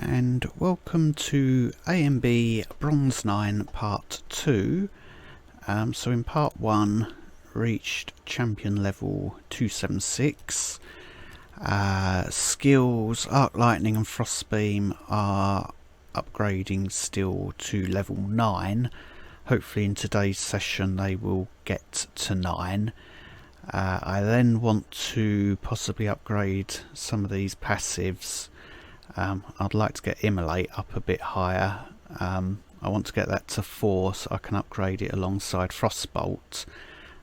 and welcome to ANB Bronze 9 Part 2. So in Part 1 reached champion level 276. Skills Arc Lightning and Frost Beam are upgrading still to level 9. Hopefully in today's session they will get to 9. I then want to possibly upgrade some of these passives. I'd like to get Immolate up a bit higher. I want to get that to 4 so I can upgrade it alongside Frostbolt.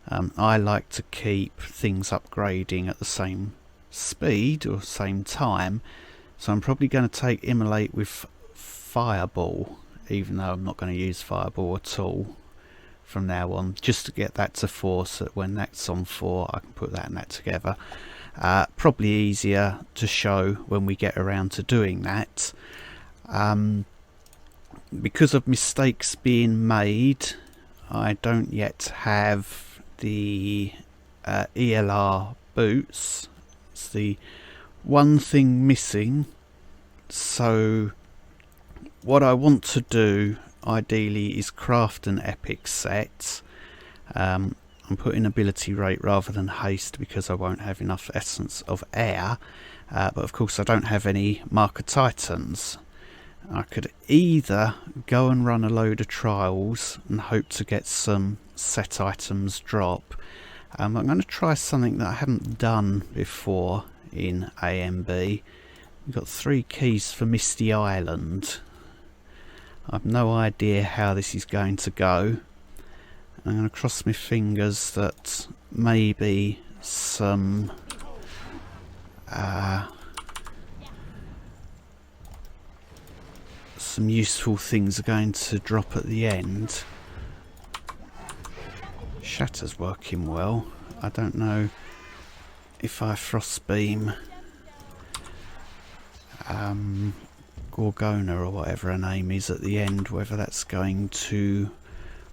I like to keep things upgrading at the same speed or same time, so I'm probably going to take Immolate with Fireball, even though I'm not going to use Fireball at all from now on, just to get that to 4 so that when that's on 4 I can put that and that together. Probably easier to show when we get around to doing that. Because of mistakes being made, I don't yet have the ELR boots. It's the one thing missing. So what I want to do ideally is craft an epic set. I'm putting ability rate rather than haste because I won't have enough essence of air, but of course I don't have any marker titans. I could either go and run a load of trials and hope to get some set items drop. I'm going to try something that I haven't done before in ANB. We've got 3 keys for Misty Island. I've no idea how this is going to go. I'm going to cross my fingers that maybe some useful things are going to drop at the end. Shatter's working well. I don't know if I Frost Beam Gorgona or whatever her name is at the end, whether that's going to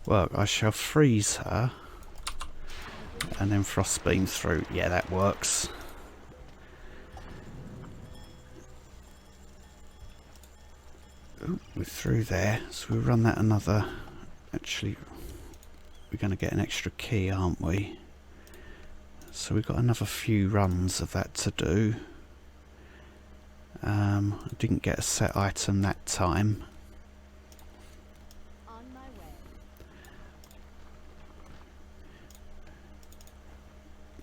work. I shall freeze her and then Frost Beam through. Yeah, that works. Ooh, we're through there, so we'll run that another. Actually, we're going to get an extra key, aren't we? So we've got another few runs of that to do. I didn't get a set item that time.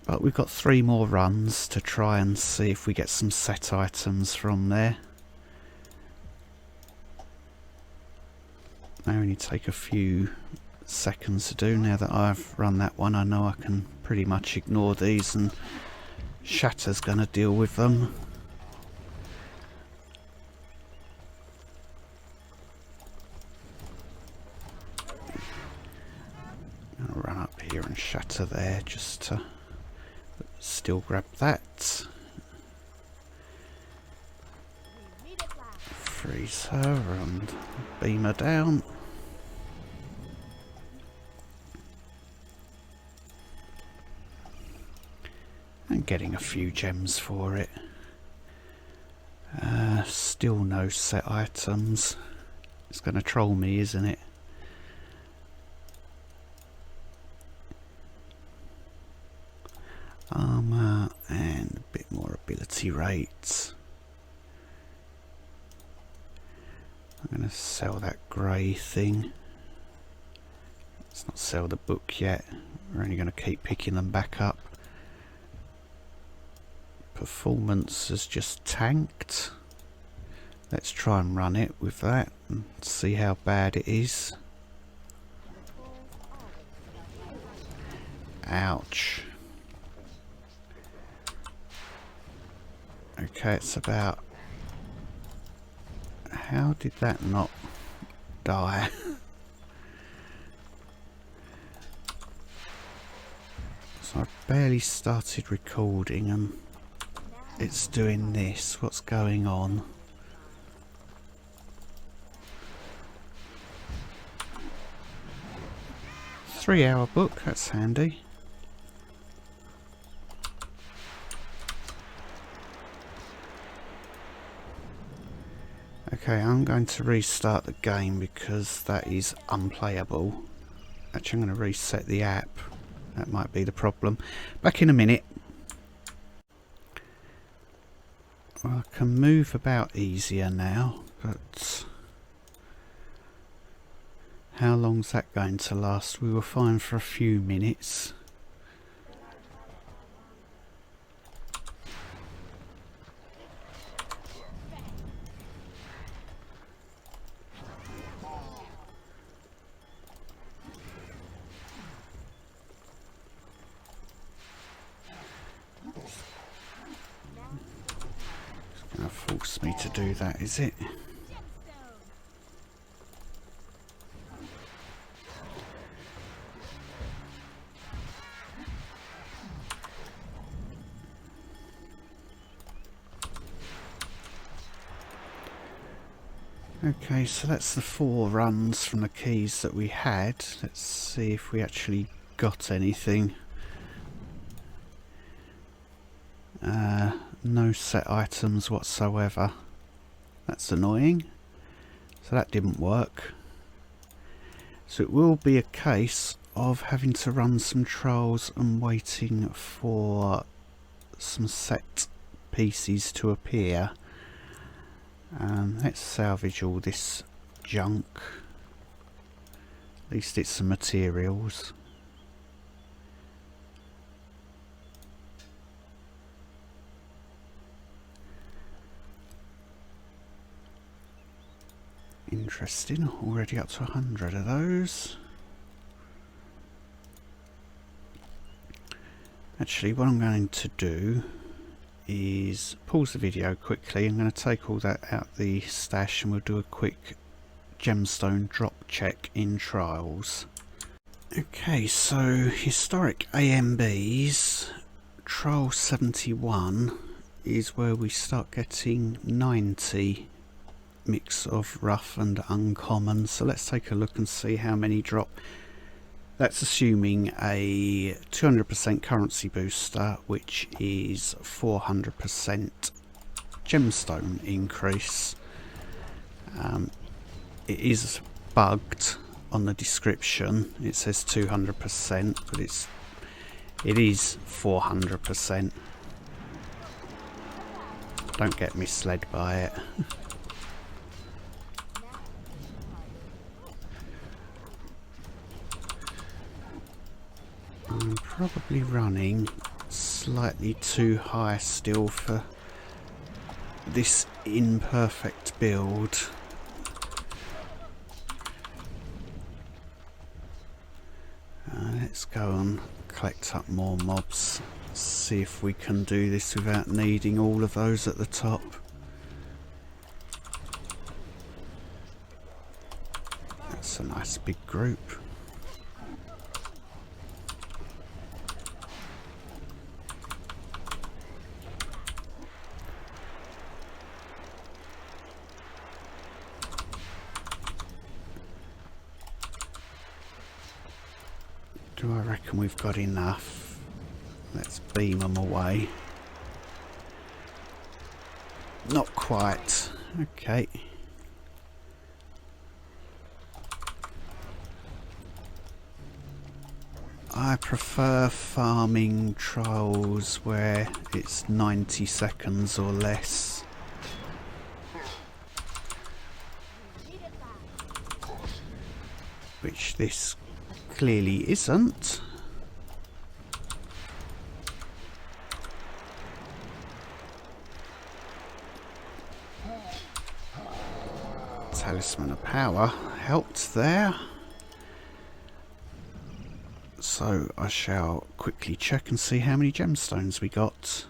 But we've got 3 more runs to try and see if we get some set items from there. They only take a few seconds to do. Now that I've run that one, I know I can pretty much ignore these and Shatter's going to deal with them. I'll run up here and Shatter there just to still grab that. Freeze her and beam her down. And getting a few gems for it. Still no set items. It's going to troll me, isn't it? Armour and a bit more ability rates. I'm going to sell that grey thing. Let's not sell the book yet. We're only going to keep picking them back up. Performance has just tanked. Let's try and run it with that and see how bad it is. Ouch. Okay, it's about... How did that not die? So I've barely started recording and it's doing this. What's going on? Three-hour book, that's handy. Okay, I'm going to restart the game because that is unplayable. Actually, I'm going to reset the app. That might be the problem. Back in a minute. Well, I can move about easier now, but how long's that going to last? We were fine for a few minutes. It's going to force me to do that, is it? Okay, so that's the 4 runs from the keys that we had. Let's see if we actually got anything. No set items whatsoever. That's annoying. So that didn't work. So it will be a case of having to run some trials and waiting for some set pieces to appear. Let's salvage all this junk. At least it's some materials. Interesting, already up to 100 of those. Actually, what I'm going to do is pause the video quickly. I'm going to take all that out the stash and we'll do a quick gemstone drop check in trials. Okay, so historic ANBs, trial 71 is where we start getting 90 mix of rough and uncommon. So let's take a look and see how many drop. That's assuming a 200% currency booster, which is 400% gemstone increase. It is bugged on the description. It says 200%, but it is 400%. Don't get misled by it. I'm probably running slightly too high still for this imperfect build. Let's go and collect up more mobs, see if we can do this without needing all of those at the top. That's a nice big group. Do I reckon we've got enough? Let's beam them away. Not quite. Okay. I prefer farming trials where it's 90 seconds or less. Which this clearly isn't. Talisman of Power helped there. So I shall quickly check and see how many gemstones we got.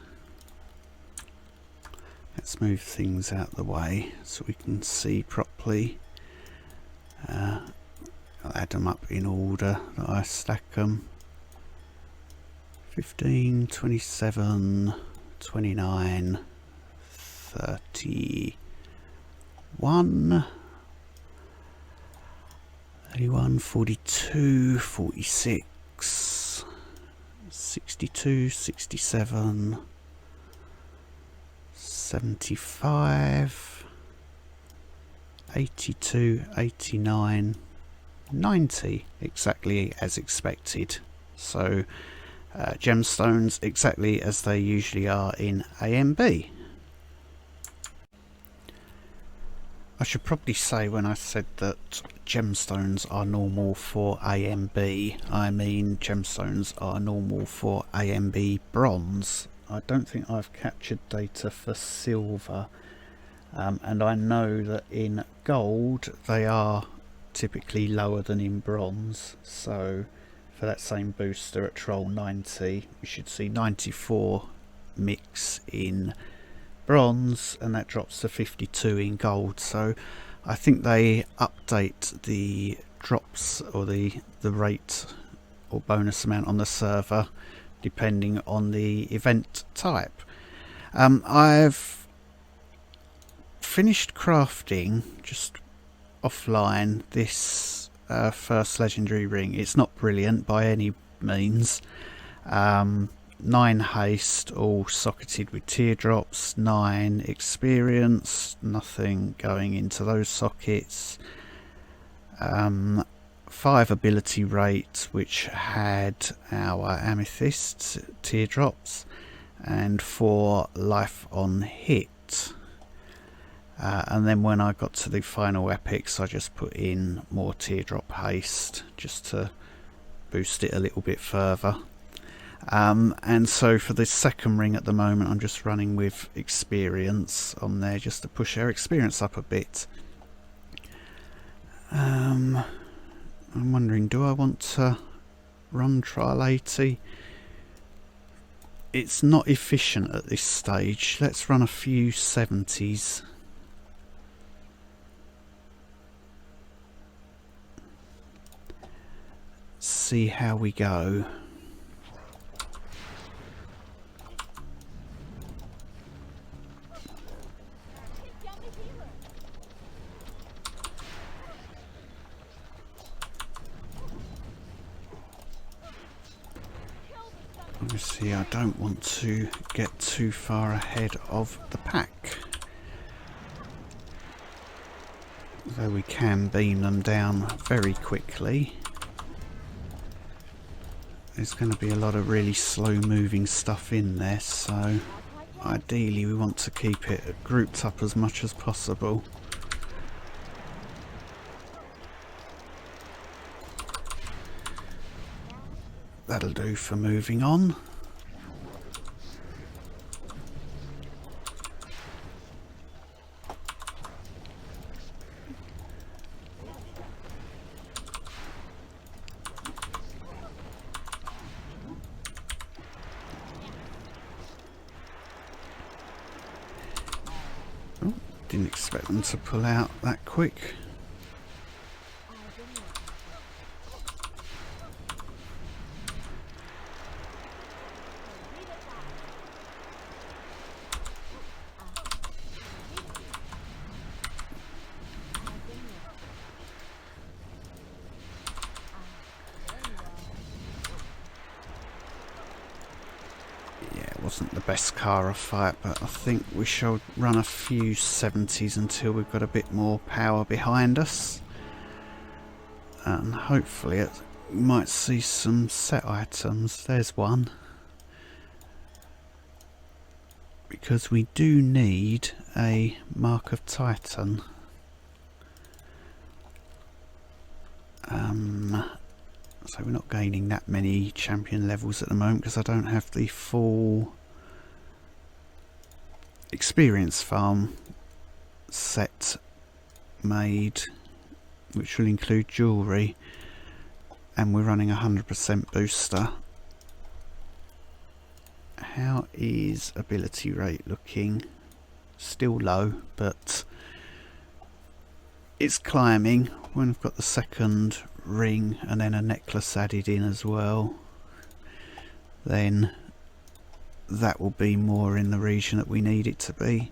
Let's move things out of the way so we can see properly. I'll add them up in order that I stack them. 15, 27, 29, 31, 31, 42, 46, 62, 67, 75, 82, 89, 90, exactly as expected. So gemstones exactly as they usually are in ANB. I should probably say when I said that gemstones are normal for ANB, I mean gemstones are normal for ANB Bronze. I don't think I've captured data for silver, and I know that in gold they are typically lower than in bronze, so for that same booster at Troll 90 we should see 94 mix in bronze, and that drops to 52 in gold. So I think they update the drops or the rate or bonus amount on the server depending on the event type. I've finished crafting just offline this first legendary ring. It's not brilliant by any means. 9 haste, all socketed with teardrops, 9 experience, nothing going into those sockets, 5 ability rate, which had our amethyst teardrops, and 4 life on hit. And then when I got to the final epics, I just put in more teardrop haste just to boost it a little bit further. And so for this second ring at the moment, I'm just running with experience on there just to push our experience up a bit. I'm wondering, do I want to run trial 80? It's not efficient at this stage. Let's run a few 70s. See how we go. Obviously I don't want to get too far ahead of the pack, though we can beam them down very quickly. There's going to be a lot of really slow moving stuff in there, so ideally we want to keep it grouped up as much as possible. That'll do for moving on. Oh, didn't expect them to pull out that quick. Wasn't the best Kara fight, but I think we shall run a few 70s until we've got a bit more power behind us, and hopefully it might see some set items. There's one, because we do need a Mark of Titan. So we're not gaining that many champion levels at the moment because I don't have the full experience farm set made, which will include jewellery, and we're running 100% booster. How is ability rate looking? Still low, but it's climbing. When we've got the second ring and then a necklace added in as well, then that will be more in the region that we need it to be.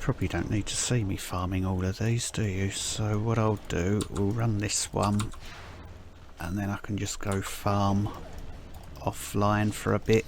Probably don't need to see me farming all of these, do you? So what I'll do, we'll run this one and then I can just go farm offline for a bit.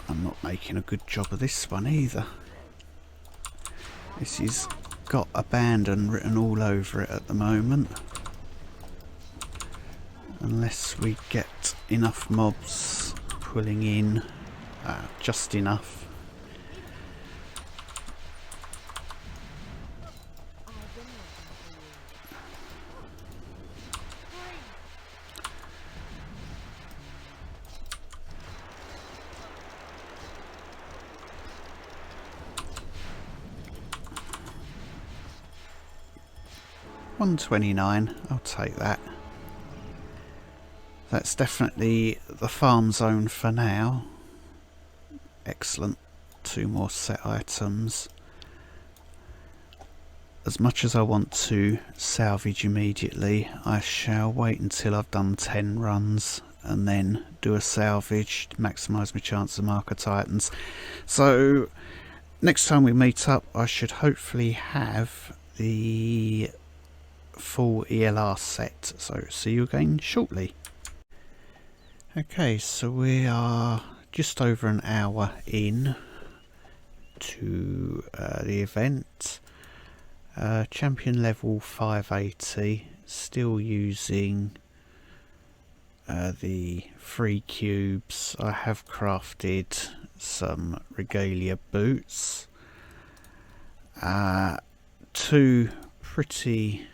I'm not making a good job of this one either. This has got abandon written all over it at the moment. Unless we get enough mobs pulling in, just enough. $129, I'll take that. That's definitely the farm zone for now. Excellent. 2 more set items. As much as I want to salvage immediately, I shall wait until I've done 10 runs and then do a salvage to maximise my chance of marker titans. So next time we meet up, I should hopefully have the full ELR set. So see you again shortly. Okay, so we are just over an hour in to the event. Champion level 580, still using the 3 cubes. I have crafted some regalia boots, 2 pretty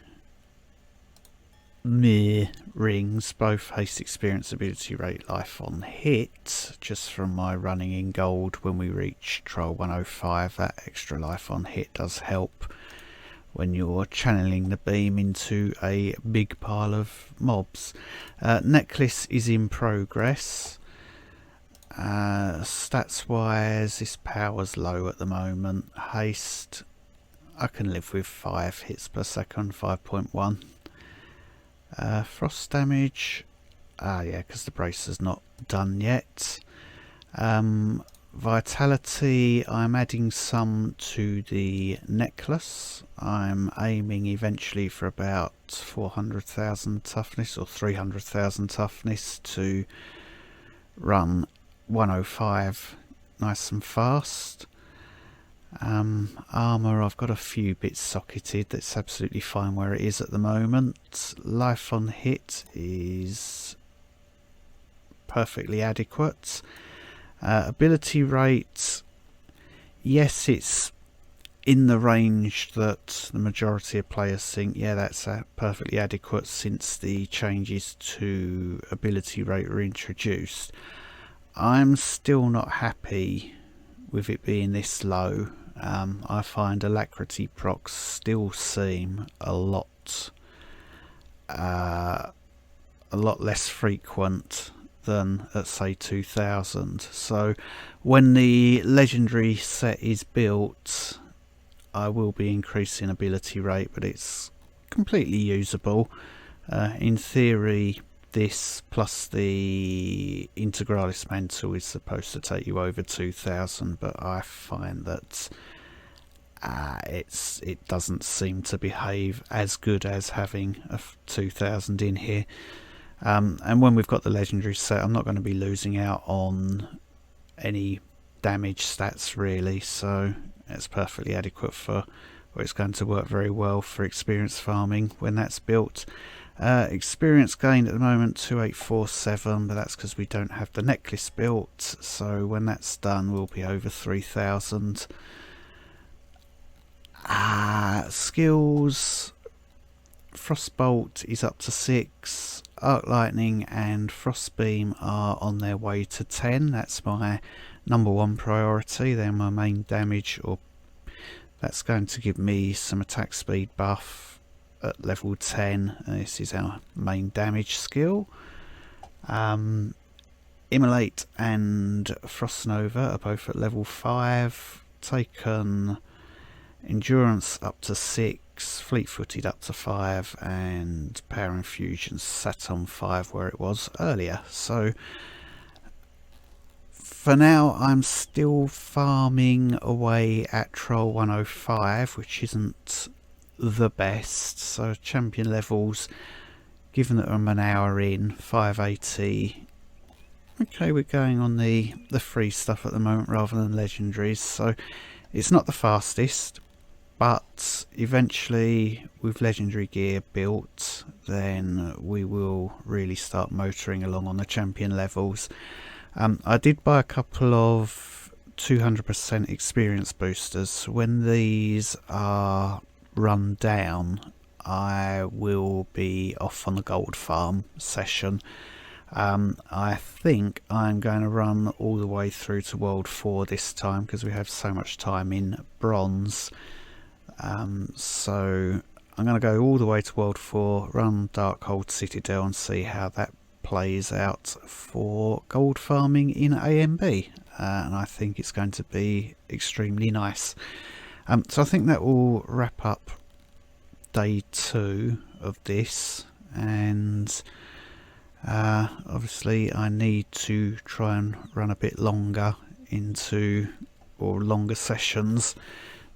mere rings, both haste, experience, ability rate, life on hit, just from my running in gold when we reach trial 105. That extra life on hit does help when you're channeling the beam into a big pile of mobs. Necklace is in progress. Stats wise, this power's low at the moment. Haste, I can live with 5 hits per second, 5.1. Frost damage, yeah, because the bracer's not done yet. Vitality, I'm adding some to the necklace. I'm aiming eventually for about 400,000 toughness or 300,000 toughness to run 105 nice and fast. Armour, I've got a few bits socketed. That's absolutely fine where it is at the moment. Life on hit is perfectly adequate. Ability rate, yes, it's in the range that the majority of players think. Yeah, that's perfectly adequate since the changes to ability rate were introduced. I'm still not happy with it being this low. I find alacrity procs still seem a lot less frequent than at say 2000. So when the legendary set is built, I will be increasing ability rate, but it's completely usable. In theory, this plus the Integralis Mantle is supposed to take you over 2000, but I find that it doesn't seem to behave as good as having a 2000 in here. And when we've got the legendary set, I'm not going to be losing out on any damage stats really, so it's perfectly adequate for, or it's going to work very well for experience farming when that's built. Experience gained at the moment 2847, but that's because we don't have the necklace built, so when that's done we'll be over 3000. Skills Frostbolt is up to 6, Arc Lightning and Frostbeam are on their way to 10. That's my number one priority. They're my main damage, or that's going to give me some attack speed buff at level 10. This is our main damage skill. Immolate and Frost Nova are both at level 5. Taken Endurance up to 6, Fleet-footed up to 5, and Power Infusion sat on 5 where it was earlier. So for now I'm still farming away at Troll 105, which isn't the best. So champion levels, given that I'm an hour in, 580. Okay, we're going on the free stuff at the moment rather than legendaries, so it's not the fastest, but eventually with legendary gear built, then we will really start motoring along on the champion levels. I did buy a couple of 200% experience boosters. When these are run down, I will be off on the gold farm session. I think I'm going to run all the way through to World 4 this time, because we have so much time in Bronze. So I'm going to go all the way to World 4, run Darkhold Citadel and see how that plays out for gold farming in ANB. And I think it's going to be extremely nice. So I think that will wrap up day 2 of this, and obviously I need to try and run a bit longer longer sessions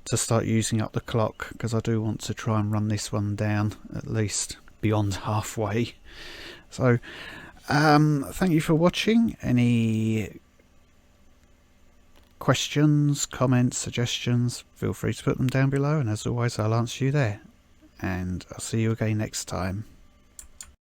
to start using up the clock, because I do want to try and run this one down at least beyond halfway. So thank you for watching. Any questions, comments, suggestions, feel free to put them down below, and as always I'll answer you there, and I'll see you again next time.